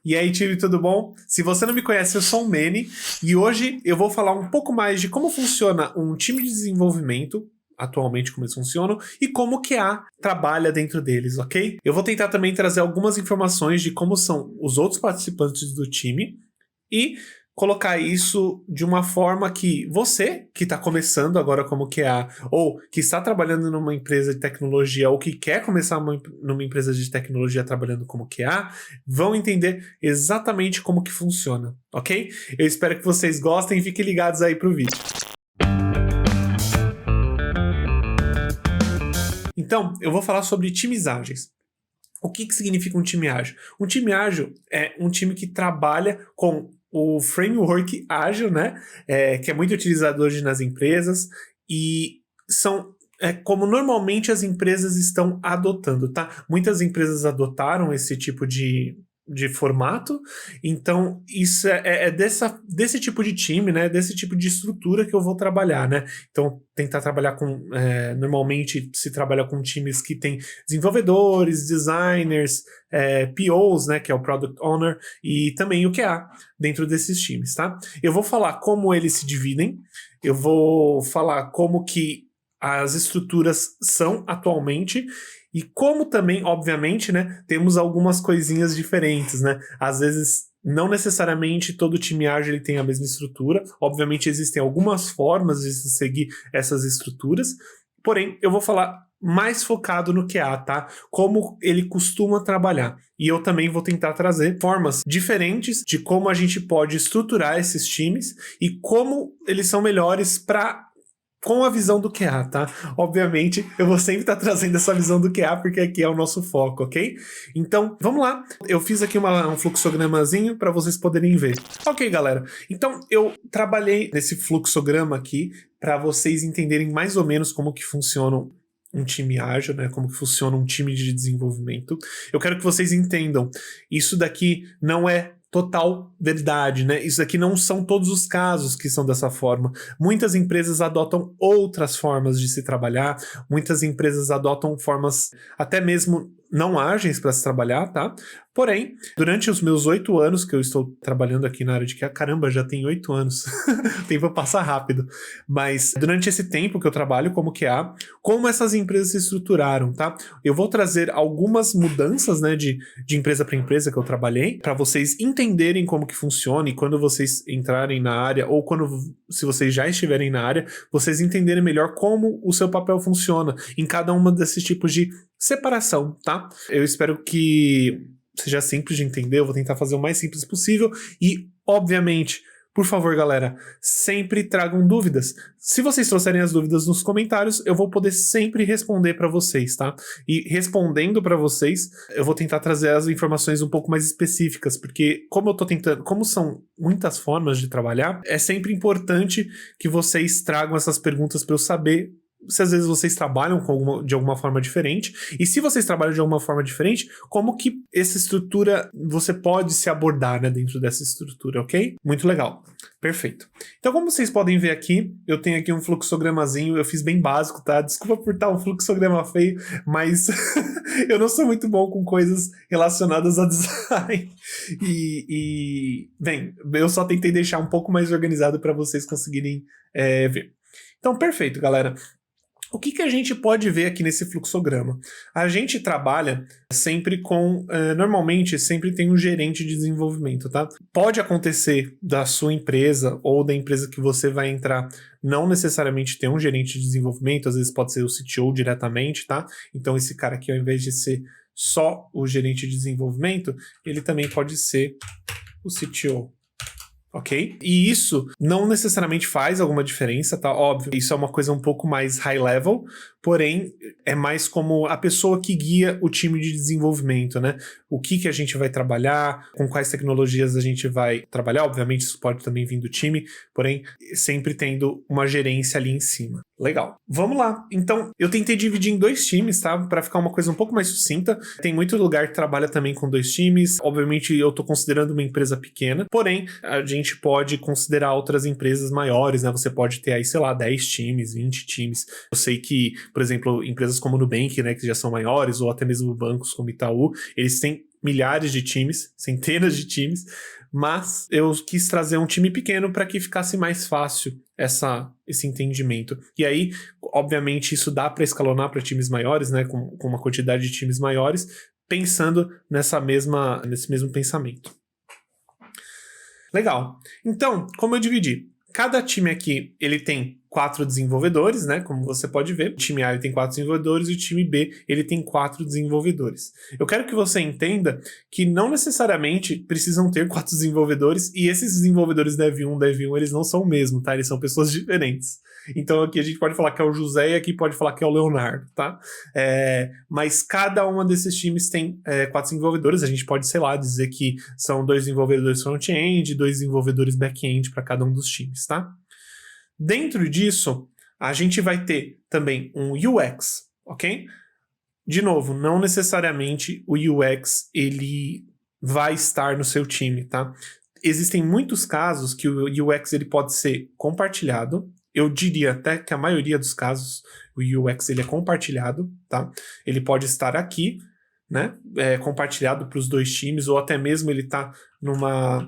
E aí, time, tudo bom? Se você não me conhece, eu sou o Manny e hoje eu vou falar um pouco mais de como funciona um time de desenvolvimento, atualmente como eles funcionam, e como que a trabalha dentro deles, ok? Eu vou tentar também trazer algumas informações de como são os outros participantes do time e colocar isso de uma forma que você, que está começando agora como QA, ou que está trabalhando numa empresa de tecnologia, ou que quer começar numa empresa de tecnologia trabalhando como QA, vão entender exatamente como que funciona, ok? Eu espero que vocês gostem e fiquem ligados aí pro vídeo. Então, eu vou falar sobre times ágeis. O que significa um time ágil? Um time ágil é um time que trabalha com o framework ágil, né? Que é muito utilizado hoje nas empresas e são como normalmente as empresas estão adotando, tá? Muitas empresas adotaram esse tipo de formato, então isso desse tipo de time, né? Desse tipo de estrutura que eu vou trabalhar, né? Então, tentar trabalhar com. Normalmente se trabalha com times que tem desenvolvedores, designers, POs, né? Que é o Product Owner, e também o QA dentro desses times, tá? Eu vou falar como eles se dividem, eu vou falar como que as estruturas são atualmente. E como também, obviamente, né, temos algumas coisinhas diferentes, né? Às vezes, não necessariamente todo time ágil ele tem a mesma estrutura. Obviamente, existem algumas formas de se seguir essas estruturas. Porém, eu vou falar mais focado no QA, tá? Como ele costuma trabalhar. E eu também vou tentar trazer formas diferentes de como a gente pode estruturar esses times e como eles são melhores para com a visão do QA, tá? Obviamente, eu vou sempre estar trazendo essa visão do QA, porque aqui é o nosso foco, ok? Então, vamos lá. Eu fiz aqui um fluxogramazinho para vocês poderem ver. Ok, galera. Então, eu trabalhei nesse fluxograma aqui para vocês entenderem mais ou menos como que funciona um time ágil, né? Como que funciona um time de desenvolvimento. Eu quero que vocês entendam. Isso daqui não é total verdade, né? Isso aqui não são todos os casos que são dessa forma. Muitas empresas adotam outras formas de se trabalhar, muitas empresas adotam formas até mesmo não ágeis para se trabalhar, tá? Porém, durante os meus 8 anos que eu estou trabalhando aqui na área de QA, caramba, já tem 8 anos, o tempo passa rápido, mas durante esse tempo que eu trabalho como QA, como essas empresas se estruturaram, tá? Eu vou trazer algumas mudanças, né, de empresa para empresa que eu trabalhei, para vocês entenderem como que funciona e quando vocês entrarem na área, ou se vocês já estiverem na área, vocês entenderem melhor como o seu papel funciona em cada uma desses tipos de separação, tá? Eu espero que seja simples de entender, eu vou tentar fazer o mais simples possível e, obviamente, por favor, galera, sempre tragam dúvidas. Se vocês trouxerem as dúvidas nos comentários, eu vou poder sempre responder para vocês, tá? E respondendo para vocês, eu vou tentar trazer as informações um pouco mais específicas, porque como são muitas formas de trabalhar, é sempre importante que vocês tragam essas perguntas para eu saber se às vezes vocês trabalham de alguma forma diferente, e se vocês trabalham de alguma forma diferente, como que essa estrutura você pode se abordar, né, dentro dessa estrutura, ok? Muito legal. Perfeito. Então, como vocês podem ver aqui, eu tenho aqui um fluxogramazinho, eu fiz bem básico, tá? Desculpa por estar um fluxograma feio, mas eu não sou muito bom com coisas relacionadas a design. Bem, eu só tentei deixar um pouco mais organizado para vocês conseguirem ver. Então, perfeito, galera. O que a gente pode ver aqui nesse fluxograma? A gente trabalha sempre normalmente sempre tem um gerente de desenvolvimento, tá? Pode acontecer da sua empresa ou da empresa que você vai entrar não necessariamente ter um gerente de desenvolvimento, às vezes pode ser o CTO diretamente, tá? Então esse cara aqui, ao invés de ser só o gerente de desenvolvimento, ele também pode ser o CTO. Ok? E isso não necessariamente faz alguma diferença, tá? Óbvio, isso é uma coisa um pouco mais high level, porém é mais como a pessoa que guia o time de desenvolvimento, né? O que a gente vai trabalhar, com quais tecnologias a gente vai trabalhar, obviamente isso pode também vir do time, porém sempre tendo uma gerência ali em cima. Legal. Vamos lá. Então, eu tentei dividir em 2 times, tá? Para ficar uma coisa um pouco mais sucinta. Tem muito lugar que trabalha também com 2 times. Obviamente, eu tô considerando uma empresa pequena, porém, a gente pode considerar outras empresas maiores, né? Você pode ter aí, sei lá, 10 times, 20 times. Eu sei que, por exemplo, empresas como o Nubank, né, que já são maiores, ou até mesmo bancos como Itaú, eles têm milhares de times, centenas de times, mas eu quis trazer um time pequeno para que ficasse mais fácil esse entendimento. E aí, obviamente, isso dá para escalonar para times maiores, né, com uma quantidade de times maiores, pensando nesse mesmo pensamento. Legal. Então, como eu dividi? Cada time aqui, ele tem 4 desenvolvedores, né? Como você pode ver, o time A ele tem 4 desenvolvedores e o time B ele tem 4 desenvolvedores. Eu quero que você entenda que não necessariamente precisam ter 4 desenvolvedores e esses desenvolvedores Dev 1, eles não são o mesmo, tá? Eles são pessoas diferentes. Então aqui a gente pode falar que é o José e aqui pode falar que é o Leonardo, tá? Mas cada uma desses times tem 4 desenvolvedores. A gente pode, sei lá, dizer que são 2 desenvolvedores front-end e 2 desenvolvedores back-end para cada um dos times, tá? Dentro disso, a gente vai ter também um UX, ok? De novo, não necessariamente o UX ele vai estar no seu time, tá? Existem muitos casos que o UX ele pode ser compartilhado. Eu diria até que a maioria dos casos o UX ele é compartilhado, tá? Ele pode estar aqui, né? Compartilhado para os 2 times, ou até mesmo ele tá numa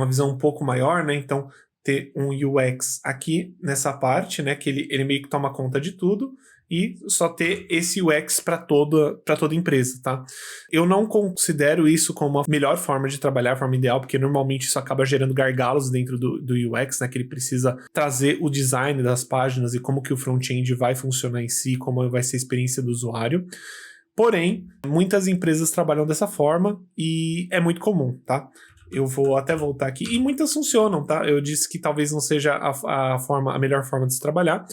visão um pouco maior, né? Então, ter um UX aqui nessa parte, né? Que ele meio que toma conta de tudo e só ter esse UX para toda empresa, tá? Eu não considero isso como a melhor forma de trabalhar, a forma ideal, porque normalmente isso acaba gerando gargalos dentro do UX, né? Que ele precisa trazer o design das páginas e como que o front-end vai funcionar em si, como vai ser a experiência do usuário. Porém, muitas empresas trabalham dessa forma e é muito comum, tá? Eu vou até voltar aqui. E muitas funcionam, tá? Eu disse que talvez não seja a melhor forma de se trabalhar,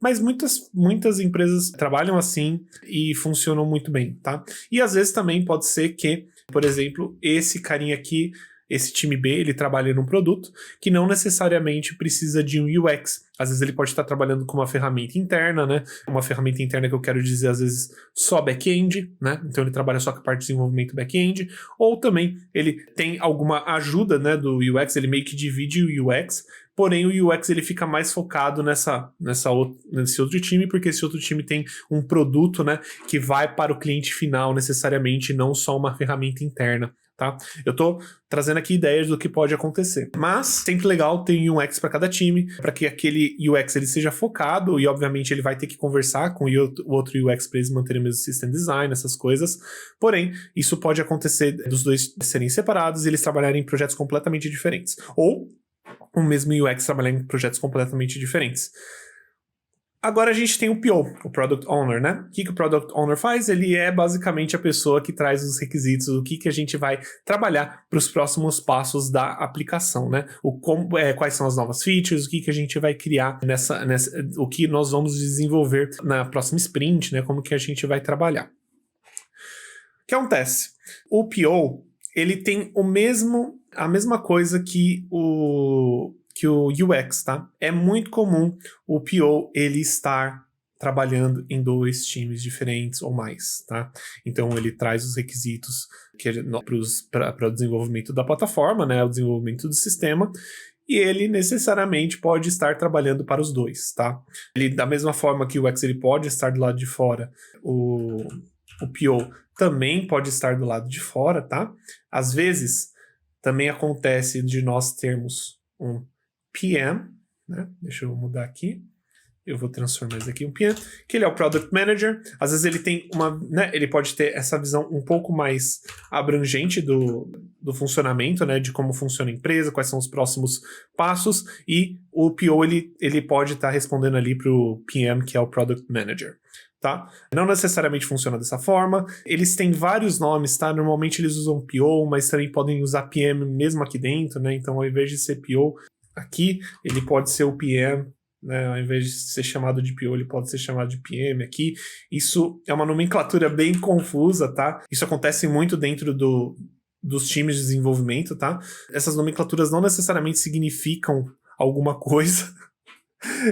mas muitas empresas trabalham assim e funcionam muito bem, tá? E às vezes também pode ser que, por exemplo, esse carinha aqui, esse time B, ele trabalha num produto que não necessariamente precisa de um UX. Às vezes ele pode estar trabalhando com uma ferramenta interna, né? Uma ferramenta interna que eu quero dizer, às vezes, só back-end, né? Então ele trabalha só com a parte de desenvolvimento back-end. Ou também ele tem alguma ajuda, né, do UX, ele meio que divide o UX, porém o UX ele fica mais focado nesse outro time, porque esse outro time tem um produto, né, que vai para o cliente final necessariamente, não só uma ferramenta interna. Tá? Eu tô trazendo aqui ideias do que pode acontecer. Mas sempre legal ter um UX para cada time, para que aquele UX ele seja focado e obviamente ele vai ter que conversar com o outro UX para eles manterem o mesmo system design, essas coisas. Porém, isso pode acontecer dos 2 serem separados e eles trabalharem em projetos completamente diferentes. Ou o mesmo UX trabalhar em projetos completamente diferentes. Agora a gente tem o PO, o Product Owner, né? O que o Product Owner faz? Ele é basicamente a pessoa que traz os requisitos, o que a gente vai trabalhar para os próximos passos da aplicação, né? Quais são as novas features, o que a gente vai criar o que nós vamos desenvolver na próxima sprint, né? Como que a gente vai trabalhar. O que acontece? O PO, ele tem a mesma coisa que o UX, tá? É muito comum o PO ele estar trabalhando em 2 times diferentes ou mais, tá? Então ele traz os requisitos para o desenvolvimento da plataforma, né? O desenvolvimento do sistema, e ele necessariamente pode estar trabalhando para os 2, tá? Ele, da mesma forma que o UX ele pode estar do lado de fora, o PO também pode estar do lado de fora, tá? Às vezes também acontece de nós termos um PM, né? Deixa eu mudar aqui. Eu vou transformar isso aqui em um PM, que ele é o Product Manager. Às vezes ele tem ele pode ter essa visão um pouco mais abrangente do funcionamento, né? De como funciona a empresa, quais são os próximos passos. E o PO, ele pode estar respondendo ali para o PM, que é o Product Manager. Tá? Não necessariamente funciona dessa forma. Eles têm vários nomes, tá? Normalmente eles usam PO, mas também podem usar PM mesmo aqui dentro, né? Então, ao invés de ser PO aqui, ele pode ser o PM, né? Ao invés de ser chamado de PO, ele pode ser chamado de PM aqui. Isso é uma nomenclatura bem confusa, tá? Isso acontece muito dentro dos times de desenvolvimento, tá? Essas nomenclaturas não necessariamente significam alguma coisa,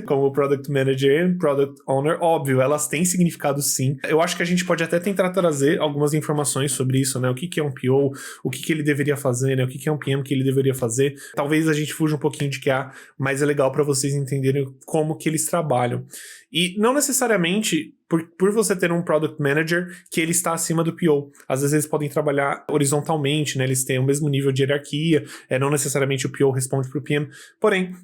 como Product Manager e Product Owner, óbvio, elas têm significado sim. Eu acho que a gente pode até tentar trazer algumas informações sobre isso, né? O que é um PO, o que ele deveria fazer, né? O que é um PM que ele deveria fazer. Talvez a gente fuja um pouquinho de QA, mas é legal para vocês entenderem como que eles trabalham. E não necessariamente por você ter um Product Manager que ele está acima do PO. Às vezes eles podem trabalhar horizontalmente, né? Eles têm o mesmo nível de hierarquia, não necessariamente o PO responde para o PM, porém,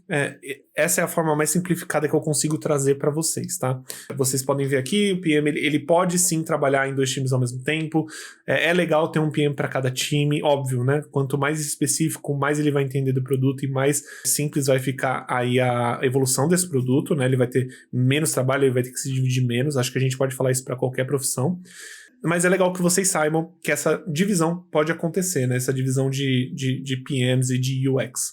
essa é a forma mais simplificada que eu consigo trazer para vocês, tá? Vocês podem ver aqui, o PM ele pode sim trabalhar em 2 times ao mesmo tempo, é legal ter um PM para cada time, óbvio, né? Quanto mais específico, mais ele vai entender do produto e mais simples vai ficar aí a evolução desse produto, né? Ele vai ter menos trabalho, ele vai ter que se dividir menos, acho que a gente pode falar isso para qualquer profissão. Mas é legal que vocês saibam que essa divisão pode acontecer, né? Essa divisão de PMs e de UX.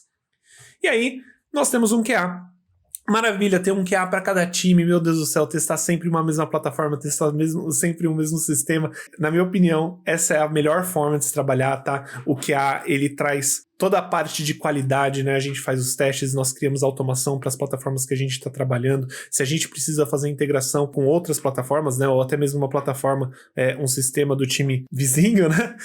E aí, nós temos um QA. Maravilha, ter um QA para cada time, meu Deus do céu, testar sempre uma mesma plataforma, testar sempre o mesmo sistema. Na minha opinião, essa é a melhor forma de se trabalhar, tá? O QA, ele traz toda a parte de qualidade, né? A gente faz os testes, nós criamos automação para as plataformas que a gente está trabalhando. Se a gente precisa fazer integração com outras plataformas, né? Ou até mesmo uma plataforma, um sistema do time vizinho, né?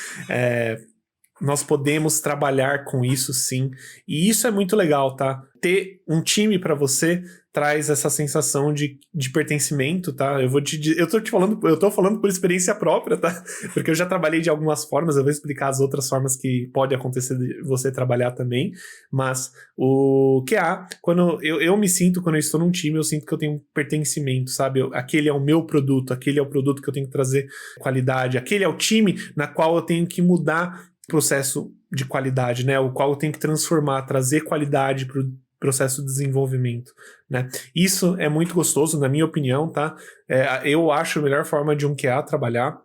Nós podemos trabalhar com isso sim, e isso é muito legal, tá? Ter um time para você traz essa sensação de pertencimento, tá? Eu tô falando por experiência própria, tá? Porque eu já trabalhei de algumas formas, eu vou explicar as outras formas que pode acontecer de você trabalhar também, mas o QA, quando eu me sinto, quando eu estou num time, eu sinto que eu tenho um pertencimento, sabe? Aquele é o meu produto, aquele é o produto que eu tenho que trazer qualidade, aquele é o time na qual eu tenho que mudar processo de qualidade, né? O qual eu tenho que transformar, trazer qualidade para o processo de desenvolvimento, né? Isso é muito gostoso, na minha opinião, tá? Eu acho a melhor forma de um QA trabalhar,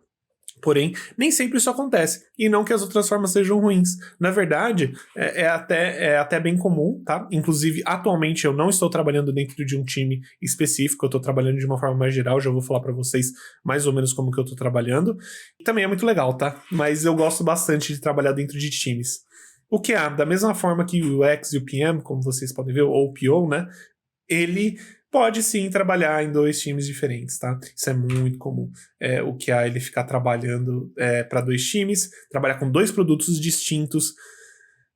porém, nem sempre isso acontece. E não que as outras formas sejam ruins. Na verdade, é até bem comum, tá? Inclusive, atualmente, eu não estou trabalhando dentro de um time específico, eu estou trabalhando de uma forma mais geral, já vou falar para vocês mais ou menos como que eu estou trabalhando. E também é muito legal, tá? Mas eu gosto bastante de trabalhar dentro de times. O QA, da mesma forma que o UX e o PM, como vocês podem ver, ou o PO, né? Ele pode sim trabalhar em 2 times diferentes, tá? Isso é muito comum. O QA ele ficar trabalhando para 2 times, trabalhar com 2 produtos distintos.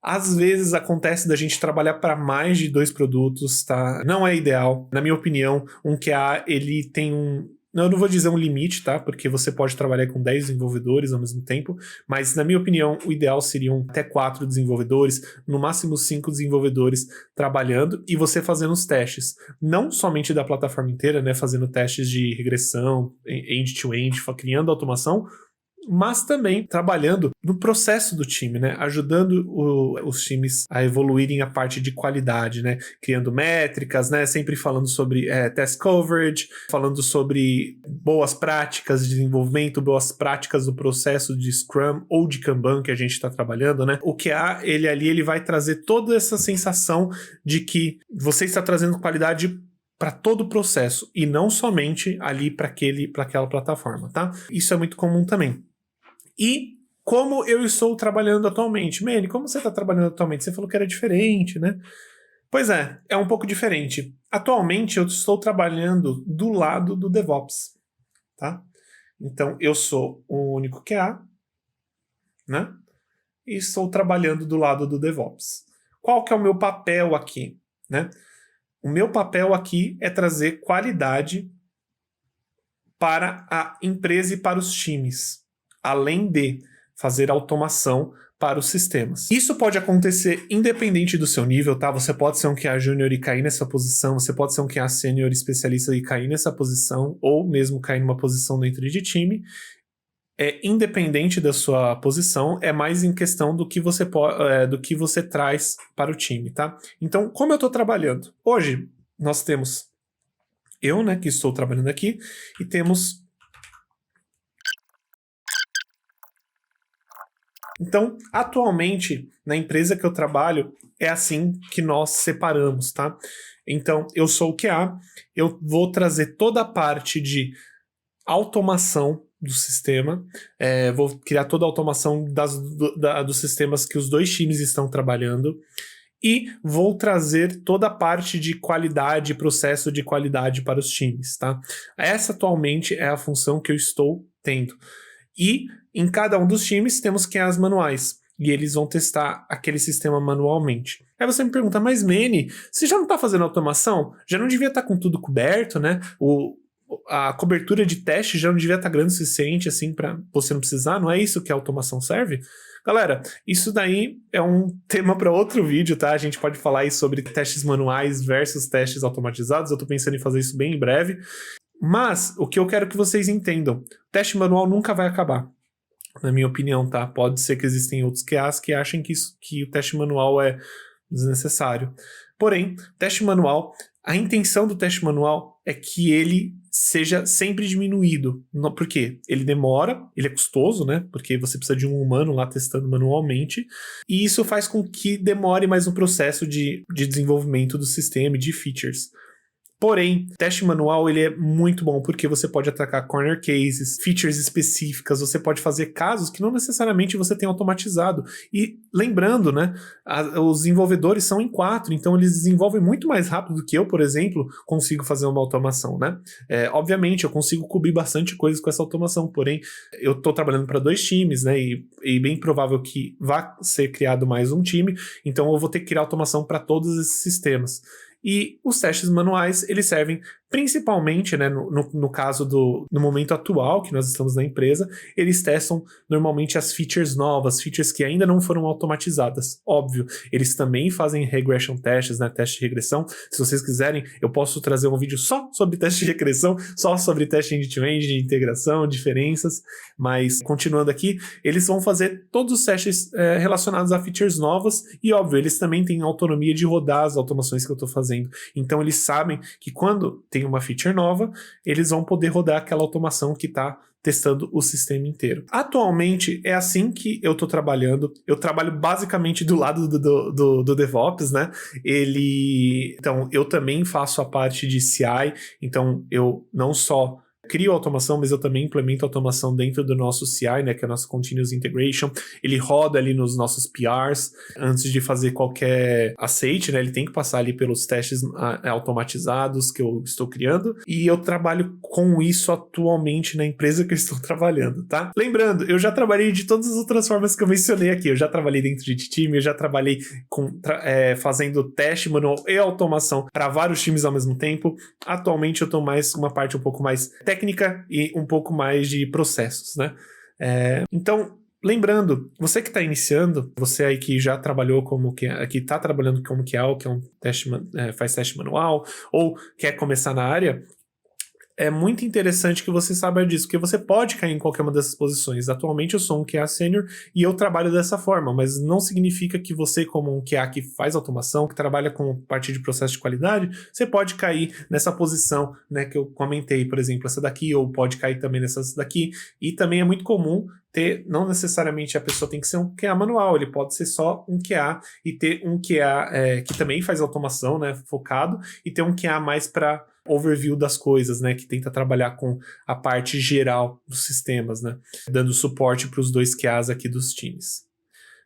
Às vezes acontece da gente trabalhar para mais de 2 produtos, tá? Não é ideal. Na minha opinião, um QA ele tem eu não vou dizer um limite, tá? Porque você pode trabalhar com 10 desenvolvedores ao mesmo tempo, mas na minha opinião, o ideal seriam até 4 desenvolvedores, no máximo 5 desenvolvedores trabalhando e você fazendo os testes. Não somente da plataforma inteira, né? Fazendo testes de regressão, end-to-end, criando automação, mas também trabalhando no processo do time, né? Ajudando os times a evoluírem a parte de qualidade, né? Criando métricas, né? Sempre falando sobre test coverage, falando sobre boas práticas de desenvolvimento, boas práticas do processo de Scrum ou de Kanban que a gente está trabalhando, né? O QA, ele vai trazer toda essa sensação de que você está trazendo qualidade para todo o processo e não somente ali para aquela plataforma, tá? Isso é muito comum também. E como eu estou trabalhando atualmente? Manny, como você está trabalhando atualmente? Você falou que era diferente, né? Pois é um pouco diferente. Atualmente eu estou trabalhando do lado do DevOps, tá? Então eu sou o único QA, né? E estou trabalhando do lado do DevOps. Qual que é o meu papel aqui, né? O meu papel aqui é trazer qualidade para a empresa e para os times, além de fazer automação para os sistemas. Isso pode acontecer independente do seu nível, tá? Você pode ser um QA Júnior e cair nessa posição, você pode ser um QA Sênior especialista e cair nessa posição, ou mesmo cair numa posição dentro de time. Independente da sua posição, é mais em questão do que você traz para o time, tá? Então, como eu estou trabalhando? Hoje, nós temos eu, né, que estou trabalhando aqui, e temos... Então, atualmente, na empresa que eu trabalho, é assim que nós separamos, tá? Então, eu sou o QA, eu vou trazer toda a parte de automação do sistema, vou criar toda a automação dos sistemas que os 2 times estão trabalhando, e vou trazer toda a parte de qualidade, processo de qualidade para os times, tá? Essa atualmente é a função que eu estou tendo. E em cada um dos times temos QAs manuais, e eles vão testar aquele sistema manualmente. Aí você me pergunta, mas Manny, você já não está fazendo automação? Já não devia estar com tudo coberto, né? a cobertura de teste já não devia estar grande o suficiente assim para você não precisar? Não é isso que a automação serve? Galera, isso daí é um tema para outro vídeo, tá? A gente pode falar aí sobre testes manuais versus testes automatizados. Eu tô pensando em fazer isso bem em breve. Mas o que eu quero que vocês entendam, o teste manual nunca vai acabar, na minha opinião, tá? Pode ser que existem outros QAs que achem que o teste manual é desnecessário. Porém, teste manual, a intenção do teste manual é que ele seja sempre diminuído. Por quê? Ele demora, ele é custoso, né? Porque você precisa de um humano lá testando manualmente, e isso faz com que demore mais um processo de desenvolvimento do sistema e de features. Porém, teste manual ele é muito bom porque você pode atacar corner cases, features específicas, você pode fazer casos que não necessariamente você tem automatizado. E lembrando, né, os desenvolvedores são em 4, então eles desenvolvem muito mais rápido do que eu, por exemplo, consigo fazer uma automação, né? Obviamente, eu consigo cobrir bastante coisas com essa automação, porém, eu estou trabalhando para 2 times, né, e bem provável que vá ser criado mais um time, então eu vou ter que criar automação para todos esses sistemas. E os testes manuais, eles servem principalmente, né, no caso no momento atual que nós estamos na empresa, eles testam normalmente as features novas, features que ainda não foram automatizadas. Óbvio, eles também fazem regression tests, né, teste de regressão. Se vocês quiserem, eu posso trazer um vídeo só sobre teste de regressão, só sobre teste end-to-end, de integração, diferenças, mas continuando aqui, eles vão fazer todos os testes relacionados a features novas e, óbvio, eles também têm autonomia de rodar as automações que eu estou fazendo. Então, eles sabem que quando tem uma feature nova, eles vão poder rodar aquela automação que está testando o sistema inteiro. Atualmente, é assim que eu estou trabalhando. Eu trabalho basicamente do lado do DevOps, né? Então, eu também faço a parte de CI, então eu não só crio automação, mas eu também implemento automação dentro do nosso CI, né, que é a nossa Continuous Integration. Ele roda ali nos nossos PRs antes de fazer qualquer aceite, né, ele tem que passar ali pelos testes automatizados que eu estou criando, e eu trabalho com isso atualmente na empresa que eu estou trabalhando, tá? Lembrando, eu já trabalhei de todas as outras formas que eu mencionei aqui, eu já trabalhei dentro de time, eu já trabalhei fazendo teste manual e automação para vários times ao mesmo tempo. Atualmente eu estou mais uma parte um pouco mais técnica e um pouco mais de processos, né? Então, lembrando, você que está iniciando, você aí que já trabalhou que está trabalhando como QA, que é um teste, faz teste manual, ou quer começar na área, é muito interessante que você saiba disso, porque você pode cair em qualquer uma dessas posições. Atualmente eu sou um QA sênior e eu trabalho dessa forma, mas não significa que você, como um QA que faz automação, que trabalha com parte de processo de qualidade, você pode cair nessa posição, né, que eu comentei, por exemplo, essa daqui, ou pode cair também nessas daqui. E também é muito comum não necessariamente a pessoa tem que ser um QA manual, ele pode ser só um QA e ter um QA que também faz automação, né, focado, e ter um QA mais para overview das coisas, né, que tenta trabalhar com a parte geral dos sistemas, né, dando suporte para os 2 QAs aqui dos times.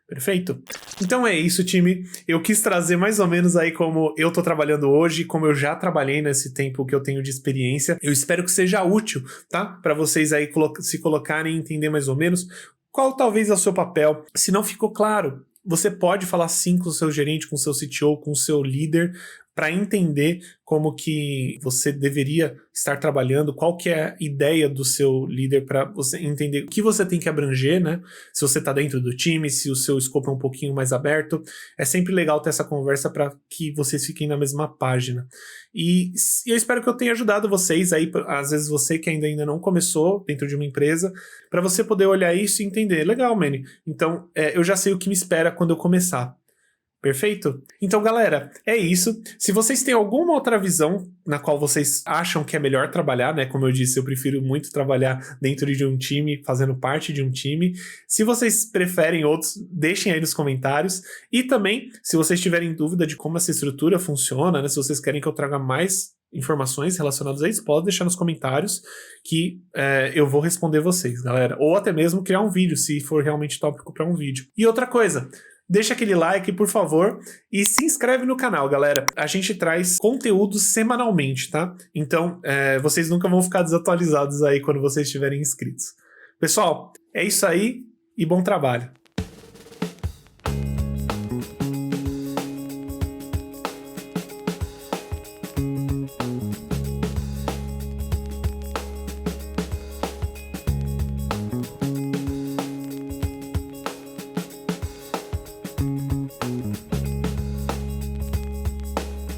Perfeito? Então é isso, time. Eu quis trazer mais ou menos aí como eu tô trabalhando hoje, como eu já trabalhei nesse tempo que eu tenho de experiência. Eu espero que seja útil, tá? Para vocês aí se colocarem e entender mais ou menos qual talvez é o seu papel. Se não ficou claro, você pode falar sim com o seu gerente, com o seu CTO, com o seu líder, para entender como que você deveria estar trabalhando, qual que é a ideia do seu líder, para você entender o que você tem que abranger, né? Se você está dentro do time, se o seu escopo é um pouquinho mais aberto. É sempre legal ter essa conversa para que vocês fiquem na mesma página. E eu espero que eu tenha ajudado vocês aí, às vezes você que ainda não começou dentro de uma empresa, para você poder olhar isso e entender. Legal, Manny. Então, eu já sei o que me espera quando eu começar. Perfeito? Então, galera, é isso. Se vocês têm alguma outra visão na qual vocês acham que é melhor trabalhar, né? Como eu disse, eu prefiro muito trabalhar dentro de um time, fazendo parte de um time. Se vocês preferem outros, deixem aí nos comentários. E também, se vocês tiverem dúvida de como essa estrutura funciona, né? Se vocês querem que eu traga mais informações relacionadas a isso, pode deixar nos comentários que eu vou responder vocês, galera. Ou até mesmo criar um vídeo, se for realmente tópico para um vídeo. E outra coisa, deixa aquele like, por favor, e se inscreve no canal, galera. A gente traz conteúdo semanalmente, tá? Então, vocês nunca vão ficar desatualizados aí quando vocês estiverem inscritos. Pessoal, é isso aí e bom trabalho.